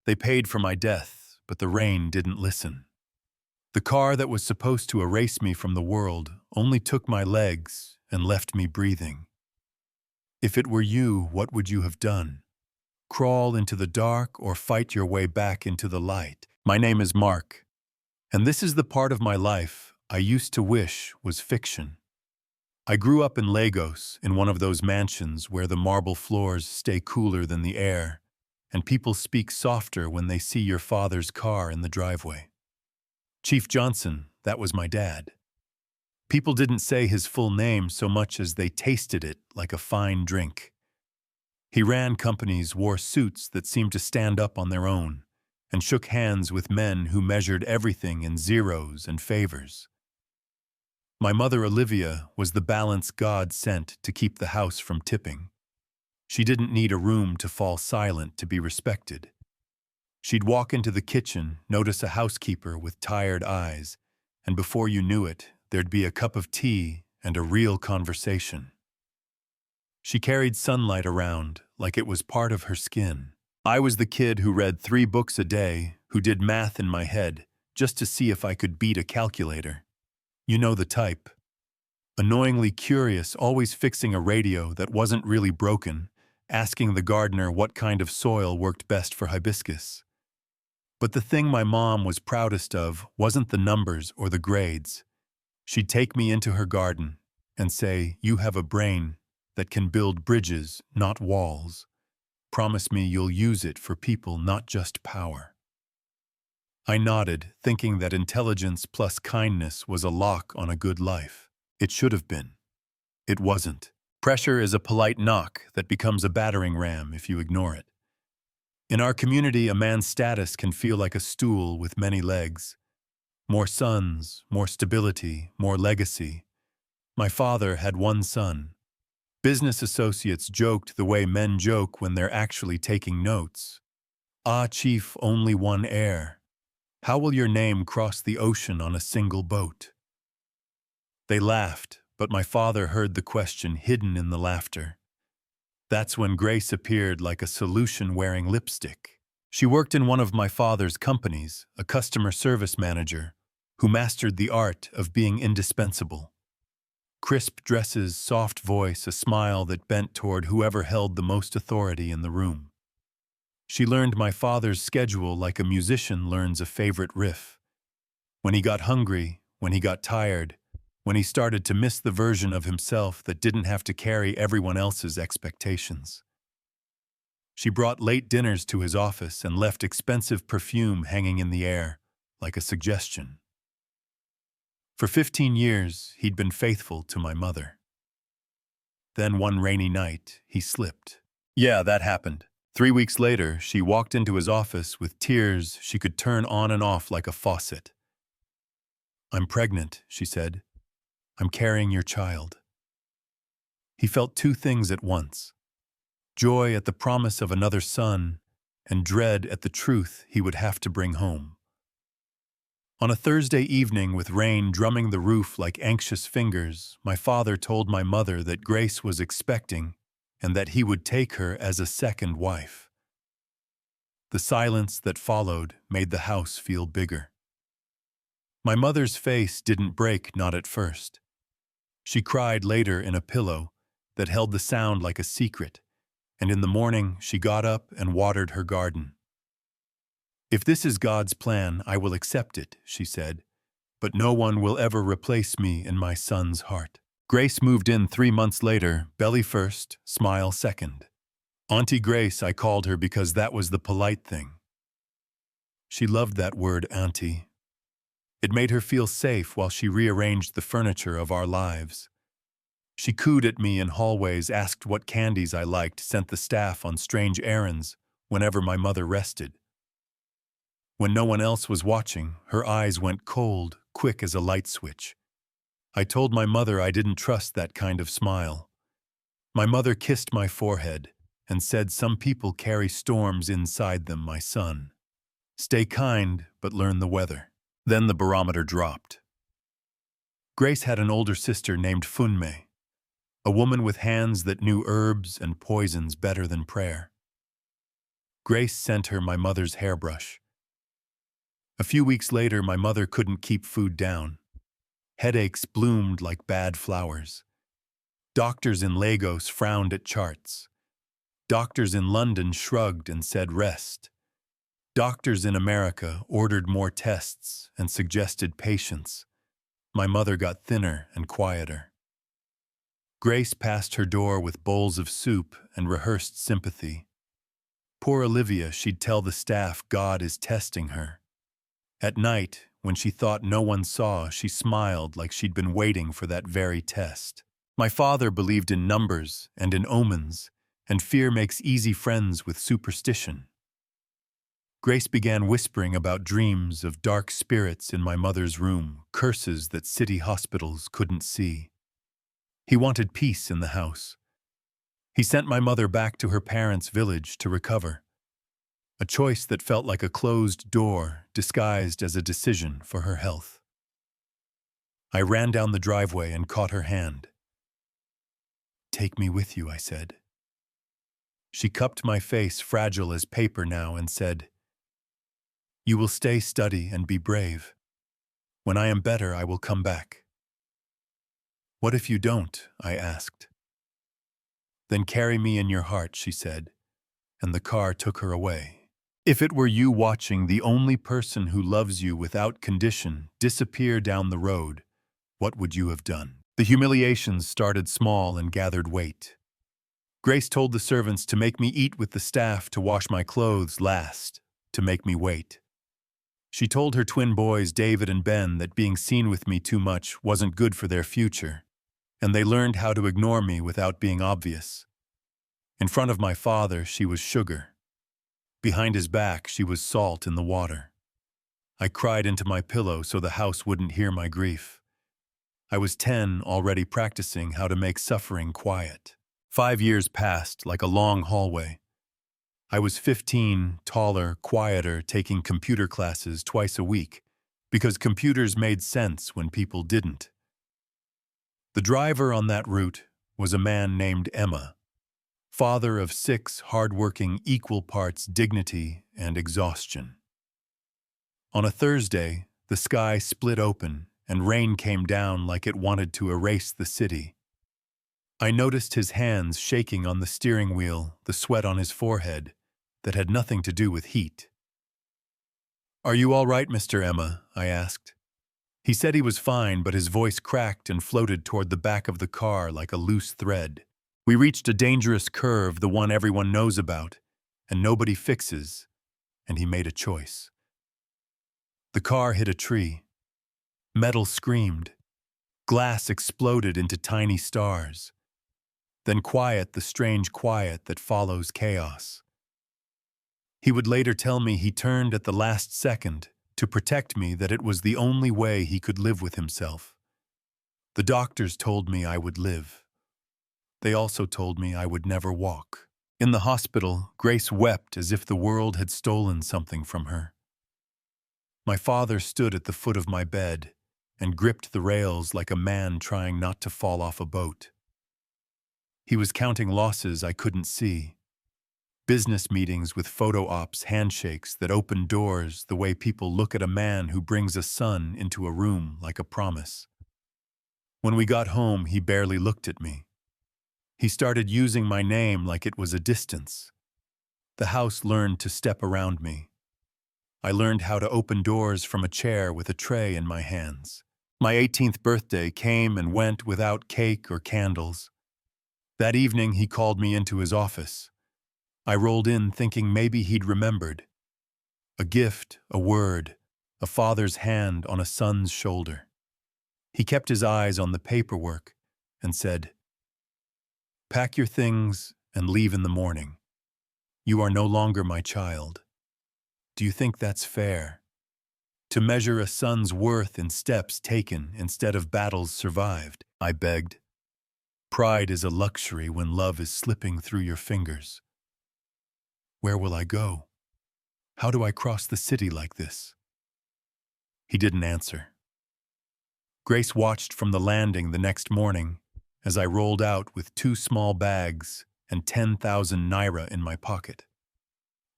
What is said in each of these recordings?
They paid for my death, but the rain didn't listen. The car that was supposed to erase me from the world only took my legs and left me breathing. If it were you, what would you have done? Crawl into the dark or fight your way back into the light? My name is Mark, and this is the part of my life I used to wish was fiction. I grew up in Lagos, in one of those mansions where the marble floors stay cooler than the air, and people speak softer when they see your father's car in the driveway. Chief Johnson, that was my dad. People didn't say his full name so much as they tasted it like a fine drink. He ran companies, wore suits that seemed to stand up on their own, and shook hands with men who measured everything in zeros and favors. My mother, Olivia, was the balance God sent to keep the house from tipping. She didn't need a room to fall silent to be respected. She'd walk into the kitchen, notice a housekeeper with tired eyes, and before you knew it, there'd be a cup of tea and a real conversation. She carried sunlight around like it was part of her skin. I was the kid who read 3 books a day, who did math in my head, just to see if I could beat a calculator. You know the type. Annoyingly curious, always fixing a radio that wasn't really broken, asking the gardener what kind of soil worked best for hibiscus. But the thing my mom was proudest of wasn't the numbers or the grades. She'd take me into her garden and say, "You have a brain that can build bridges, not walls. Promise me you'll use it for people, not just power." I nodded, thinking that intelligence plus kindness was a lock on a good life. It should have been. It wasn't. Pressure is a polite knock that becomes a battering ram if you ignore it. In our community, a man's status can feel like a stool with many legs. More sons, more stability, more legacy. My father had 1 son. Business associates joked the way men joke when they're actually taking notes. "Ah, chief, only 1 heir. How will your name cross the ocean on a single boat?" They laughed, but my father heard the question hidden in the laughter. That's when Grace appeared like a solution-wearing lipstick. She worked in one of my father's companies, a customer service manager, who mastered the art of being indispensable. Crisp dresses, soft voice, a smile that bent toward whoever held the most authority in the room. She learned my father's schedule like a musician learns a favorite riff. When he got hungry, when he got tired, when he started to miss the version of himself that didn't have to carry everyone else's expectations. She brought late dinners to his office and left expensive perfume hanging in the air, like a suggestion. For 15 years, he'd been faithful to my mother. Then one rainy night, he slipped. Yeah, that happened. 3 weeks later, she walked into his office with tears she could turn on and off like a faucet. "I'm pregnant," she said. "I'm carrying your child." He felt 2 things at once: joy at the promise of another son, and dread at the truth he would have to bring home. On a Thursday evening with rain drumming the roof like anxious fingers, my father told my mother that Grace was expecting and that he would take her as a second wife. The silence that followed made the house feel bigger. My mother's face didn't break, not at first. She cried later in a pillow that held the sound like a secret, and in the morning she got up and watered her garden. "If this is God's plan, I will accept it," she said, "but no one will ever replace me in my son's heart." Grace moved in 3 months later, belly first, smile second. Auntie Grace, I called her because that was the polite thing. She loved that word, auntie. It made her feel safe while she rearranged the furniture of our lives. She cooed at me in hallways, asked what candies I liked, sent the staff on strange errands whenever my mother rested. When no one else was watching, her eyes went cold, quick as a light switch. I told my mother I didn't trust that kind of smile. My mother kissed my forehead and said, "Some people carry storms inside them, my son. Stay kind, but learn the weather." Then the barometer dropped. Grace had an older sister named Funme, a woman with hands that knew herbs and poisons better than prayer. Grace sent her my mother's hairbrush. A few weeks later, my mother couldn't keep food down. Headaches bloomed like bad flowers. Doctors in Lagos frowned at charts. Doctors in London shrugged and said rest. Doctors in America ordered more tests and suggested patience. My mother got thinner and quieter. Grace passed her door with bowls of soup and rehearsed sympathy. Poor Olivia, she'd tell the staff God is testing her. At night, when she thought no one saw, she smiled like she'd been waiting for that very test. My father believed in numbers and in omens, and fear makes easy friends with superstition. Grace began whispering about dreams of dark spirits in my mother's room, curses that city hospitals couldn't see. He wanted peace in the house. He sent my mother back to her parents' village to recover. A choice that felt like a closed door disguised as a decision for her health. I ran down the driveway and caught her hand. "Take me with you," I said. She cupped my face, fragile as paper now, and said, "You will stay, study, and be brave. When I am better, I will come back." "What if you don't?" I asked. "Then carry me in your heart," she said, and the car took her away. If it were you watching the only person who loves you without condition disappear down the road, what would you have done? The humiliations started small and gathered weight. Grace told the servants to make me eat with the staff, to wash my clothes last, to make me wait. She told her twin boys, David and Ben, that being seen with me too much wasn't good for their future, and they learned how to ignore me without being obvious. In front of my father, she was sugar. Behind his back, she was salt in the water. I cried into my pillow so the house wouldn't hear my grief. I was 10, already practicing how to make suffering quiet. 5 years passed like a long hallway. I was 15, taller, quieter, taking computer classes twice a week, because computers made sense when people didn't. The driver on that route was a man named Emma, father of 6, hardworking, equal parts dignity and exhaustion. On a Thursday, the sky split open and rain came down like it wanted to erase the city. I noticed his hands shaking on the steering wheel, the sweat on his forehead that had nothing to do with heat. "Are you all right, Mr. Emma?" I asked. He said he was fine, but his voice cracked and floated toward the back of the car like a loose thread. We reached a dangerous curve, the one everyone knows about, and nobody fixes, and he made a choice. The car hit a tree. Metal screamed. Glass exploded into tiny stars. Then quiet, the strange quiet that follows chaos. He would later tell me he turned at the last second to protect me, that it was the only way he could live with himself. The doctors told me I would live. They also told me I would never walk. In the hospital, Grace wept as if the world had stolen something from her. My father stood at the foot of my bed and gripped the rails like a man trying not to fall off a boat. He was counting losses I couldn't see. Business meetings with photo ops, handshakes that opened doors the way people look at a man who brings a son into a room like a promise. When we got home, he barely looked at me. He started using my name like it was a distance. The house learned to step around me. I learned how to open doors from a chair with a tray in my hands. My 18th birthday came and went without cake or candles. That evening, he called me into his office. I rolled in thinking maybe he'd remembered. A gift, a word, a father's hand on a son's shoulder. He kept his eyes on the paperwork and said, "Pack your things and leave in the morning. You are no longer my child. Do you think that's fair? To measure a son's worth in steps taken instead of battles survived?" I begged. "Pride is a luxury when love is slipping through your fingers. Where will I go? How do I cross the city like this?" He didn't answer. Grace watched from the landing the next morning as I rolled out with 2 small bags and 10,000 naira in my pocket.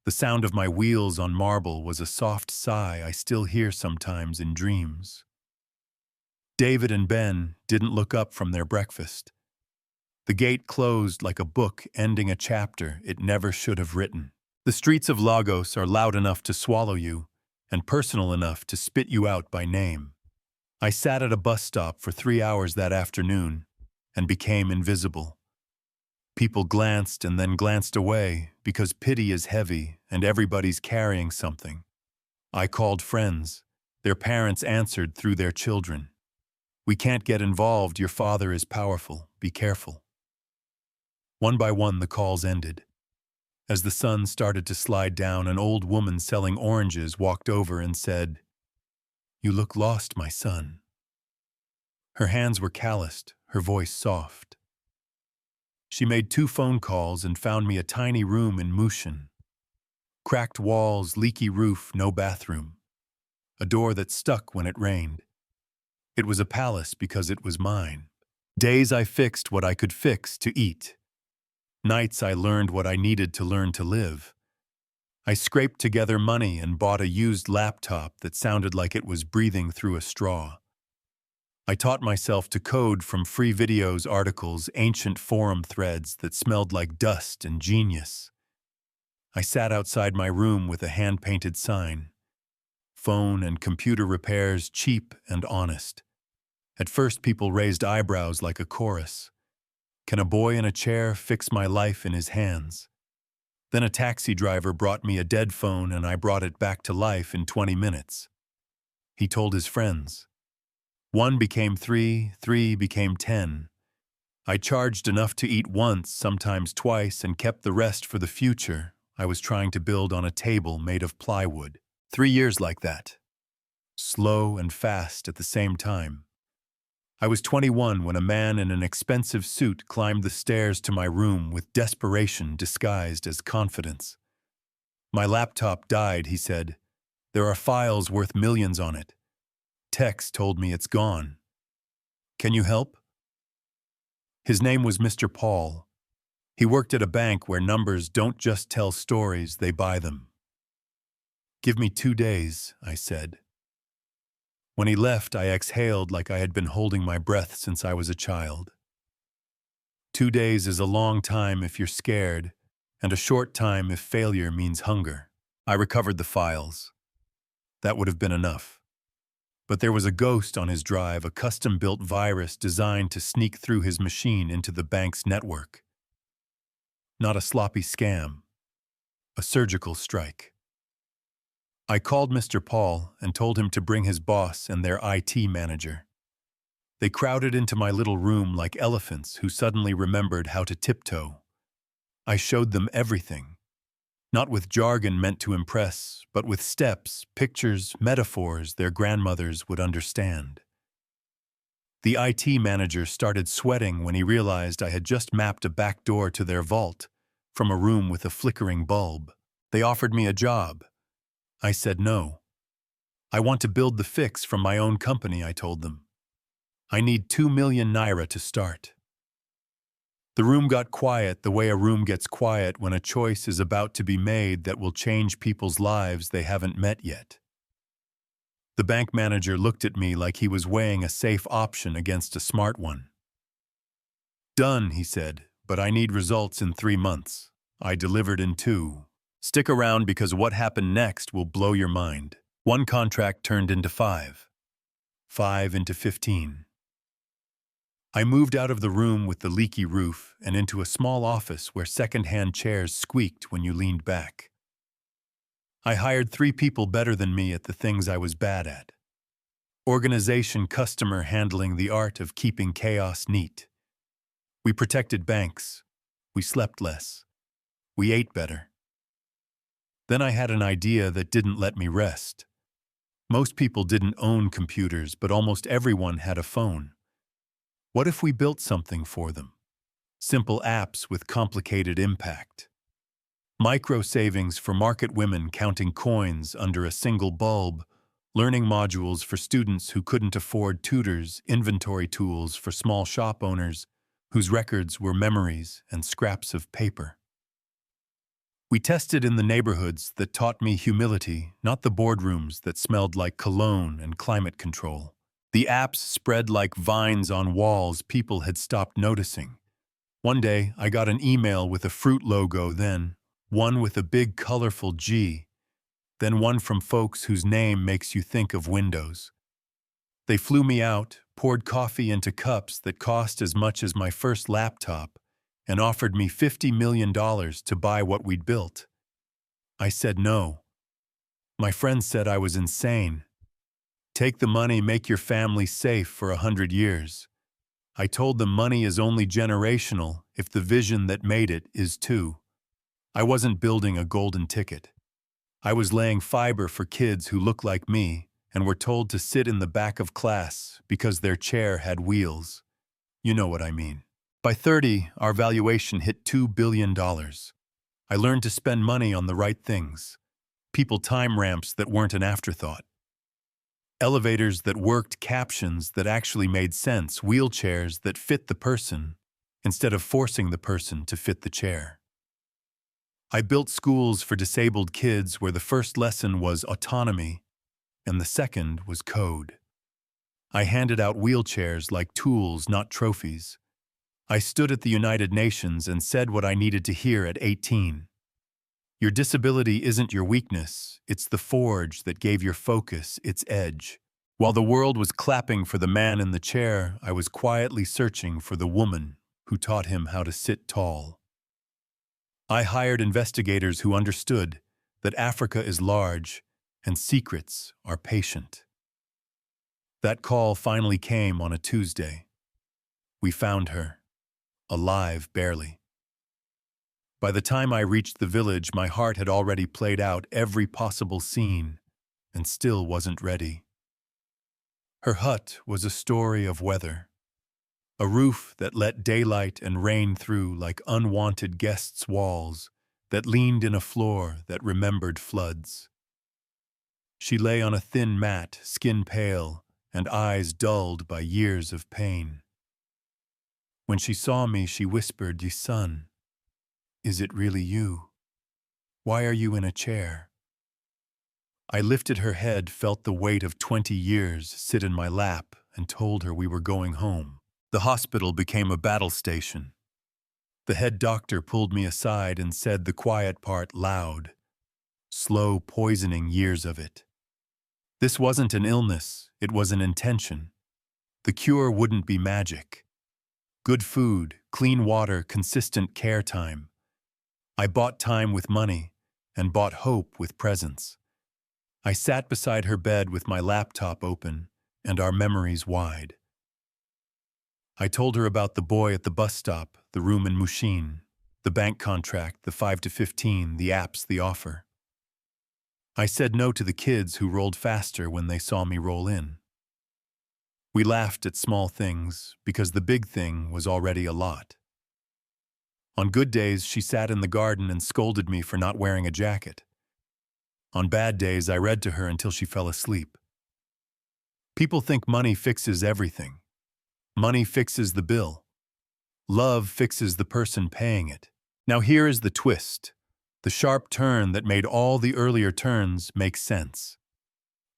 The sound of my wheels on marble was a soft sigh I still hear sometimes in dreams. David and Ben didn't look up from their breakfast. The gate closed like a book ending a chapter it never should have written. The streets of Lagos are loud enough to swallow you and personal enough to spit you out by name. I sat at a bus stop for 3 hours that afternoon and became invisible. People glanced and then glanced away because pity is heavy and everybody's carrying something. I called friends. Their parents answered through their children. "We can't get involved. Your father is powerful. Be careful." One by one, the calls ended. As the sun started to slide down, an old woman selling oranges walked over and said, "You look lost, my son." Her hands were calloused, her voice soft. She made 2 phone calls and found me a tiny room in Mushin. Cracked walls, leaky roof, no bathroom. A door that stuck when it rained. It was a palace because it was mine. Days I fixed what I could fix to eat. Nights I learned what I needed to learn to live. I scraped together money and bought a used laptop that sounded like it was breathing through a straw. I taught myself to code from free videos, articles, ancient forum threads that smelled like dust and genius. I sat outside my room with a hand-painted sign. Phone and computer repairs, cheap and honest. At first, people raised eyebrows like a chorus. Can a boy in a chair fix my life in his hands? Then a taxi driver brought me a dead phone and I brought it back to life in 20 minutes. He told his friends. 1 became 3, 3 became 10. I charged enough to eat once, sometimes twice, and kept the rest for the future I was trying to build on a table made of plywood. 3 years like that. Slow and fast at the same time. I was 21 when a man in an expensive suit climbed the stairs to my room with desperation disguised as confidence. "My laptop died," he said. "There are files worth millions on it. Tex told me it's gone. Can you help?" His name was Mr. Paul. He worked at a bank where numbers don't just tell stories, they buy them. "Give me 2 days," I said. When he left, I exhaled like I had been holding my breath since I was a child. 2 days is a long time if you're scared, and a short time if failure means hunger. I recovered the files. That would have been enough. But there was a ghost on his drive, a custom-built virus designed to sneak through his machine into the bank's network. Not a sloppy scam. A surgical strike. I called Mr. Paul and told him to bring his boss and their IT manager. They crowded into my little room like elephants who suddenly remembered how to tiptoe. I showed them everything. Not with jargon meant to impress, but with steps, pictures, metaphors their grandmothers would understand. The IT manager started sweating when he realized I had just mapped a back door to their vault from a room with a flickering bulb. They offered me a job. I said no. "I want to build the fix from my own company," I told them. "I need 2 million naira to start." The room got quiet the way a room gets quiet when a choice is about to be made that will change people's lives they haven't met yet. The bank manager looked at me like he was weighing a safe option against a smart one. "Done," he said, "but I need results in 3 months. I delivered in 2. Stick around because what happened next will blow your mind." 1 contract turned into 5. 5 into 15. I moved out of the room with the leaky roof and into a small office where second-hand chairs squeaked when you leaned back. I hired 3 people better than me at the things I was bad at. Organization, customer handling, the art of keeping chaos neat. We protected banks. We slept less. We ate better. Then I had an idea that didn't let me rest. Most people didn't own computers, but almost everyone had a phone. What if we built something for them? Simple apps with complicated impact. Micro savings for market women counting coins under a single bulb, learning modules for students who couldn't afford tutors, inventory tools for small shop owners whose records were memories and scraps of paper. We tested in the neighborhoods that taught me humility, not the boardrooms that smelled like cologne and climate control. The apps spread like vines on walls people had stopped noticing. One day, I got an email with a fruit logo, then one with a big colorful G, then one from folks whose name makes you think of Windows. They flew me out, poured coffee into cups that cost as much as my first laptop, and offered me $50 million to buy what we'd built. I said no. My friends said I was insane. Take the money, make your family safe for 100 years. I told them money is only generational if the vision that made it is too. I wasn't building a golden ticket. I was laying fiber for kids who look like me and were told to sit in the back of class because their chair had wheels. You know what I mean. By 30, our valuation hit $2 billion. I learned to spend money on the right things. People time ramps that weren't an afterthought. Elevators that worked, captions that actually made sense, wheelchairs that fit the person instead of forcing the person to fit the chair. I built schools for disabled kids where the first lesson was autonomy and the second was code. I handed out wheelchairs like tools, not trophies. I stood at the United Nations and said what I needed to hear at 18. Your disability isn't your weakness, it's the forge that gave your focus its edge. While the world was clapping for the man in the chair, I was quietly searching for the woman who taught him how to sit tall. I hired investigators who understood that Africa is large and secrets are patient. That call finally came on a Tuesday. We found her, alive barely. By the time I reached the village, my heart had already played out every possible scene and still wasn't ready. Her hut was a story of weather, a roof that let daylight and rain through like unwanted guests' walls that leaned in a floor that remembered floods. She lay on a thin mat, skin pale, and eyes dulled by years of pain. When she saw me, she whispered, "Ye son, is it really you? Why are you in a chair?" I lifted her head, felt the weight of 20 years sit in my lap, and told her we were going home. The hospital became a battle station. The head doctor pulled me aside and said the quiet part loud, slow poisoning years of it. This wasn't an illness, it was an intention. The cure wouldn't be magic. Good food, clean water, consistent care time. I bought time with money and bought hope with presence. I sat beside her bed with my laptop open and our memories wide. I told her about the boy at the bus stop, the room in Mushin, the bank contract, the 5 to 15, the apps, the offer. I said no to the kids who rolled faster when they saw me roll in. We laughed at small things because the big thing was already a lot. On good days, she sat in the garden and scolded me for not wearing a jacket. On bad days, I read to her until she fell asleep. People think money fixes everything. Money fixes the bill. Love fixes the person paying it. Now here is the twist, the sharp turn that made all the earlier turns make sense.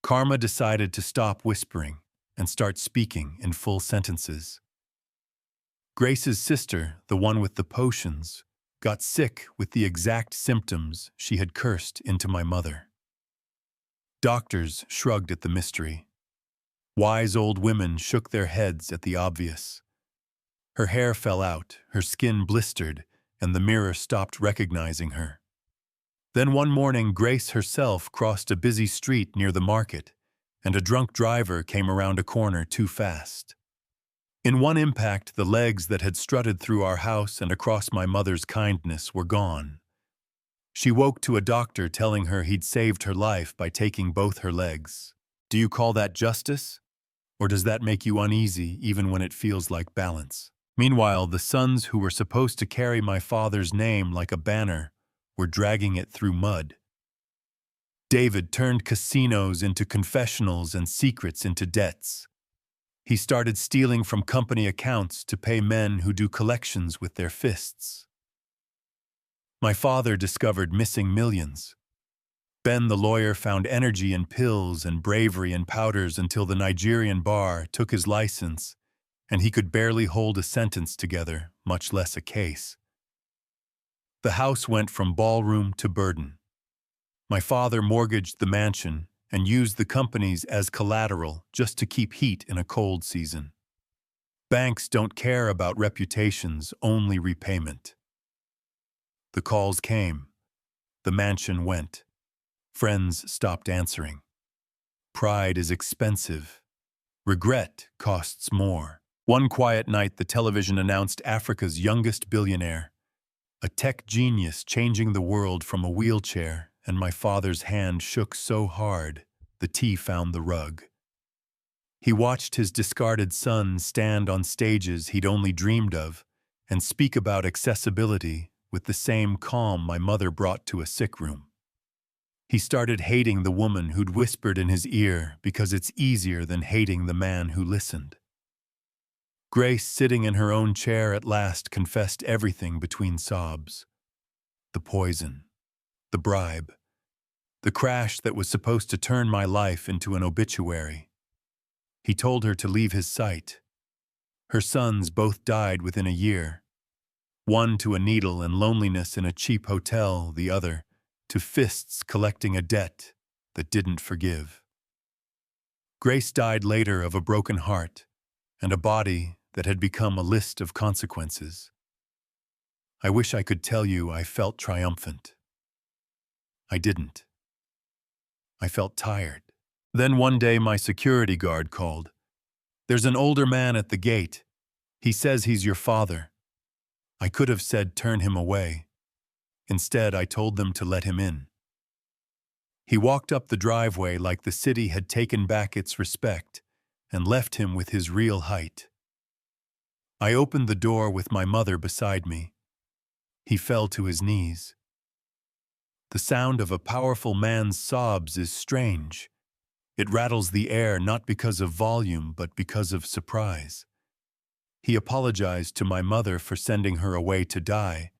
Karma decided to stop whispering and start speaking in full sentences. Grace's sister, the one with the potions, got sick with the exact symptoms she had cursed into my mother. Doctors shrugged at the mystery. Wise old women shook their heads at the obvious. Her hair fell out, her skin blistered, and the mirror stopped recognizing her. Then one morning, Grace herself crossed a busy street near the market, and a drunk driver came around a corner too fast. In one impact, the legs that had strutted through our house and across my mother's kindness were gone. She woke to a doctor telling her he'd saved her life by taking both her legs. Do you call that justice? Or does that make you uneasy even when it feels like balance? Meanwhile, the sons who were supposed to carry my father's name like a banner were dragging it through mud. David turned casinos into confessionals and secrets into debts. He started stealing from company accounts to pay men who do collections with their fists. My father discovered missing millions. Ben the lawyer found energy in pills and bravery in powders until the Nigerian bar took his license and he could barely hold a sentence together, much less a case. The house went from ballroom to burden. My father mortgaged the mansion and used the companies as collateral just to keep heat in a cold season. Banks don't care about reputations, only repayment. The calls came. The mansion went. Friends stopped answering. Pride is expensive. Regret costs more. One quiet night, the television announced Africa's youngest billionaire, a tech genius changing the world from a wheelchair, and my father's hand shook so hard, the tea found the rug. He watched his discarded son stand on stages he'd only dreamed of and speak about accessibility with the same calm my mother brought to a sick room. He started hating the woman who'd whispered in his ear because it's easier than hating the man who listened. Grace, sitting in her own chair at last, confessed everything between sobs. The poison, the bribe, the crash that was supposed to turn my life into an obituary. He told her to leave his sight. Her sons both died within a year. One to a needle and loneliness in a cheap hotel, the other to fists collecting a debt that didn't forgive. Grace died later of a broken heart and a body that had become a list of consequences. I wish I could tell you I felt triumphant. I didn't. I felt tired. Then one day my security guard called. "There's an older man at the gate. He says he's your father." I could have said turn him away. Instead, I told them to let him in. He walked up the driveway like the city had taken back its respect and left him with his real height. I opened the door with my mother beside me. He fell to his knees. The sound of a powerful man's sobs is strange. It rattles the air not because of volume but because of surprise. He apologized to my mother for sending her away to die,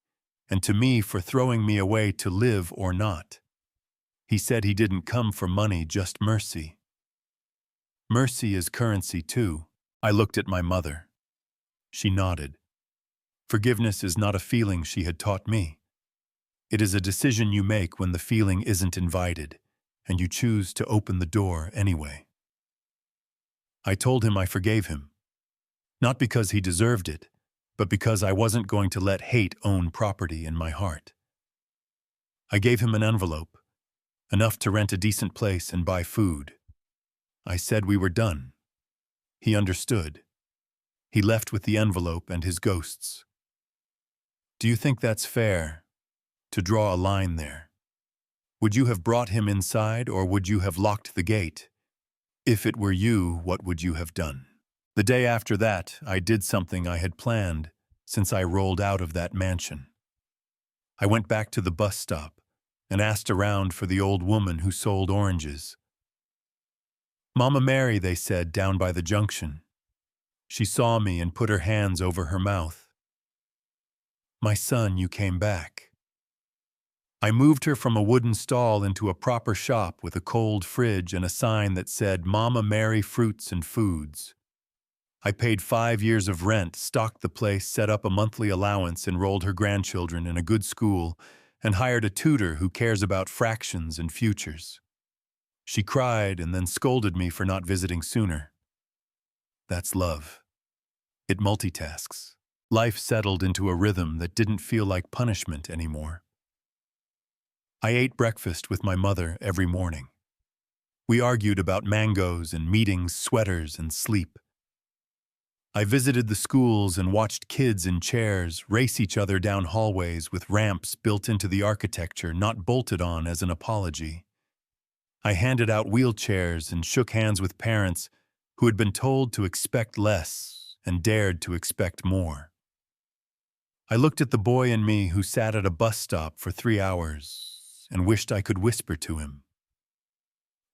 and to me for throwing me away to live or not. He said he didn't come for money, just mercy. Mercy is currency too. I looked at my mother. She nodded. Forgiveness is not a feeling she had taught me. It is a decision you make when the feeling isn't invited, and you choose to open the door anyway. I told him I forgave him. Not because he deserved it, but because I wasn't going to let hate own property in my heart. I gave him an envelope, enough to rent a decent place and buy food. I said we were done. He understood. He left with the envelope and his ghosts. Do you think that's fair, to draw a line there? Would you have brought him inside, or would you have locked the gate? If it were you, what would you have done? The day after that, I did something I had planned since I rolled out of that mansion. I went back to the bus stop and asked around for the old woman who sold oranges. "Mama Mary," they said, down by the junction. She saw me and put her hands over her mouth. "My son, you came back." I moved her from a wooden stall into a proper shop with a cold fridge and a sign that said Mama Mary Fruits and Foods. I paid 5 years of rent, stocked the place, set up a monthly allowance, enrolled her grandchildren in a good school, and hired a tutor who cares about fractions and futures. She cried and then scolded me for not visiting sooner. That's love. It multitasks. Life settled into a rhythm that didn't feel like punishment anymore. I ate breakfast with my mother every morning. We argued about mangoes and meetings, sweaters, and sleep. I visited the schools and watched kids in chairs race each other down hallways with ramps built into the architecture, not bolted on as an apology. I handed out wheelchairs and shook hands with parents who had been told to expect less and dared to expect more. I looked at the boy in me who sat at a bus stop for 3 hours and wished I could whisper to him,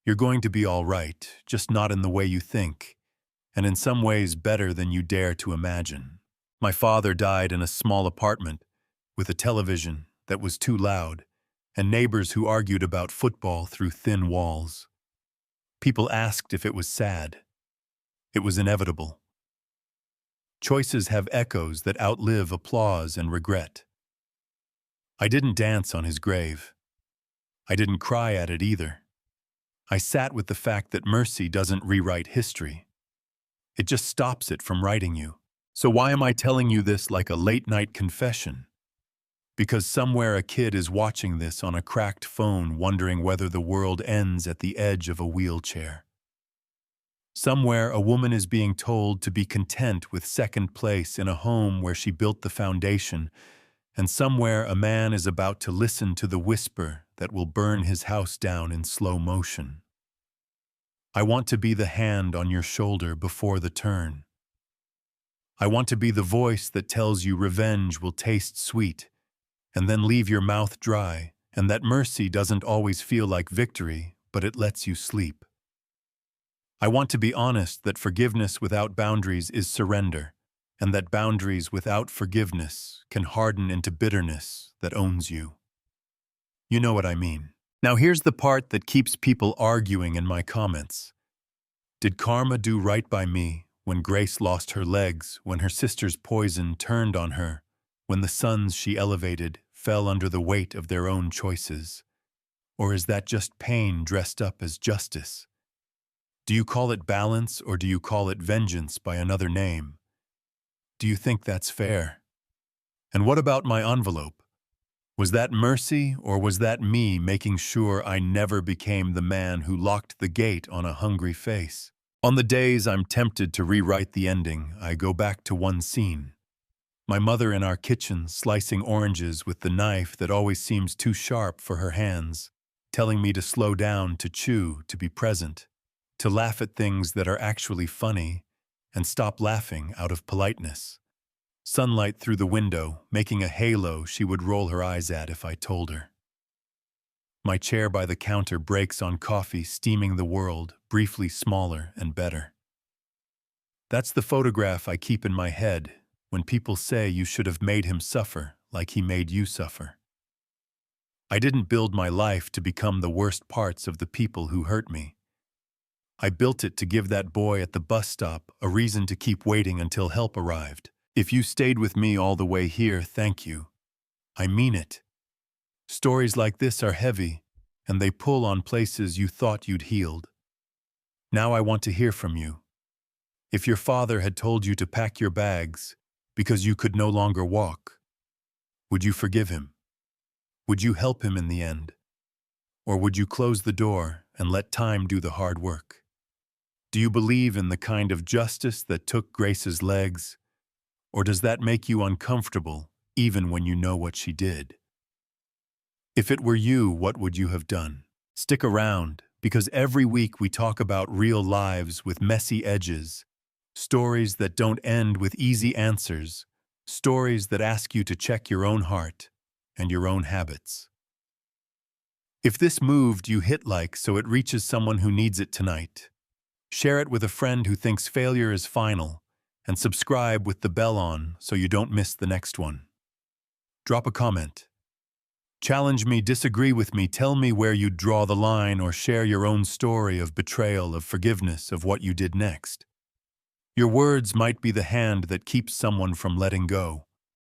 "You're going to be all right, just not in the way you think, and in some ways better than you dare to imagine." My father died in a small apartment with a television that was too loud, and neighbors who argued about football through thin walls. People asked if it was sad. It was inevitable. Choices have echoes that outlive applause and regret. I didn't dance on his grave. I didn't cry at it either. I sat with the fact that mercy doesn't rewrite history. It just stops it from writing you. So why am I telling you this like a late-night confession? Because somewhere a kid is watching this on a cracked phone wondering whether the world ends at the edge of a wheelchair. Somewhere a woman is being told to be content with second place in a home where she built the foundation, and somewhere a man is about to listen to the whisper that will burn his house down in slow motion. I want to be the hand on your shoulder before the turn. I want to be the voice that tells you revenge will taste sweet, and then leave your mouth dry, and that mercy doesn't always feel like victory, but it lets you sleep. I want to be honest that forgiveness without boundaries is surrender, and that boundaries without forgiveness can harden into bitterness that owns you. You know what I mean. Now here's the part that keeps people arguing in my comments. Did karma do right by me when Grace lost her legs, when her sister's poison turned on her, when the sons she elevated fell under the weight of their own choices? Or is that just pain dressed up as justice? Do you call it balance or do you call it vengeance by another name? Do you think that's fair? And what about my envelope? Was that mercy or was that me making sure I never became the man who locked the gate on a hungry face? On the days I'm tempted to rewrite the ending, I go back to one scene. My mother in our kitchen slicing oranges with the knife that always seems too sharp for her hands, telling me to slow down, to chew, to be present, to laugh at things that are actually funny, and stop laughing out of politeness. Sunlight through the window, making a halo she would roll her eyes at if I told her. My chair by the counter breaks on coffee, steaming the world, briefly smaller and better. That's the photograph I keep in my head when people say you should have made him suffer like he made you suffer. I didn't build my life to become the worst parts of the people who hurt me. I built it to give that boy at the bus stop a reason to keep waiting until help arrived. If you stayed with me all the way here, thank you. I mean it. Stories like this are heavy, and they pull on places you thought you'd healed. Now I want to hear from you. If your father had told you to pack your bags because you could no longer walk, would you forgive him? Would you help him in the end? Or would you close the door and let time do the hard work? Do you believe in the kind of justice that took Grace's legs? Or does that make you uncomfortable even when you know what she did? If it were you, what would you have done? Stick around, because every week we talk about real lives with messy edges, stories that don't end with easy answers, stories that ask you to check your own heart and your own habits. If this moved you, hit like so it reaches someone who needs it tonight. Share it with a friend who thinks failure is final, and subscribe with the bell on so you don't miss the next one. Drop a comment. Challenge me, disagree with me, tell me where you'd draw the line, or share your own story of betrayal, of forgiveness, of what you did next. Your words might be the hand that keeps someone from letting go.